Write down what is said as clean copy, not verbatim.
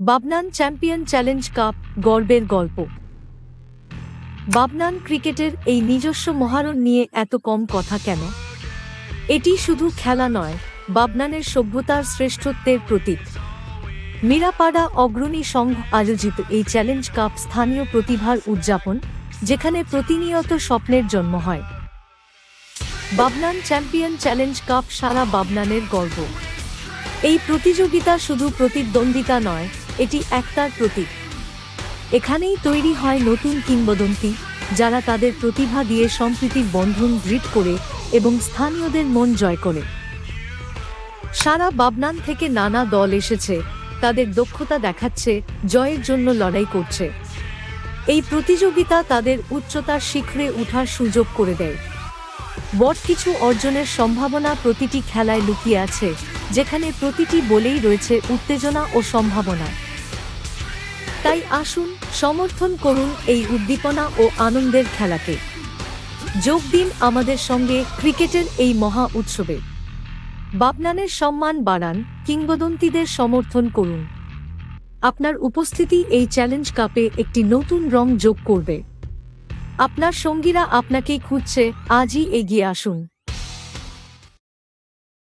বাবনান champion challenge cup গর্বের গল্প। বাবনান ক্রিকেটের এই নিজস্ব মহারণ নিয়ে এত কম কথা কেন? এটি শুধু খেলা নয়, বাবনানের সভ্যতার শ্রেষ্ঠত্বের প্রতীক। মিরাপাড়া অগ্রণী সংঘ আয়োজিত এই চ্যালেঞ্জ কাপ স্থানীয় প্রতিভার উদযাপন, যেখানে প্রতিনিয়ত স্বপ্নের জন্ম হয়। বাবনান চ্যাম্পিয়ন চ্যালেঞ্জ কাপ সারা বাবনানের গর্ব। এই প্রতিযোগিতা শুধু প্রতিদ্বন্দ্বিতা নয়, এটি একতার প্রতীক। এখানেই তৈরি হয় নতুন কিংবদন্তি, যারা তাদের প্রতিভা দিয়ে সম্প্রীতির বন্ধন দৃঢ় করে এবং স্থানীয়দের মন জয় করে। সারা বাবনান থেকে নানা দল এসেছে, তাদের দক্ষতা দেখাচ্ছে, জয়ের জন্য লড়াই করছে। এই প্রতিযোগিতা তাদের উচ্চতার শিখরে ওঠার সুযোগ করে দেয়। বড় কিছু অর্জনের সম্ভাবনা প্রতিটি খেলায় লুকিয়ে আছে, যেখানে প্রতিটি বলেই রয়েছে উত্তেজনা ও সম্ভাবনা। তাই আসুন, সমর্থন করুন এই উদ্দীপনা ও আনন্দের খেলাকে। যোগ দিন আমাদের সঙ্গে ক্রিকেটের এই মহা উৎসবে। বাবনানের সম্মান বাড়ান, কিংবদন্তিদের সমর্থন করুন। আপনার উপস্থিতি এই চ্যালেঞ্জ কাপে একটি নতুন রং যোগ করবে। আপনার সঙ্গীরা আপনাকেই খুঁজছে, আজই এগিয়ে আসুন।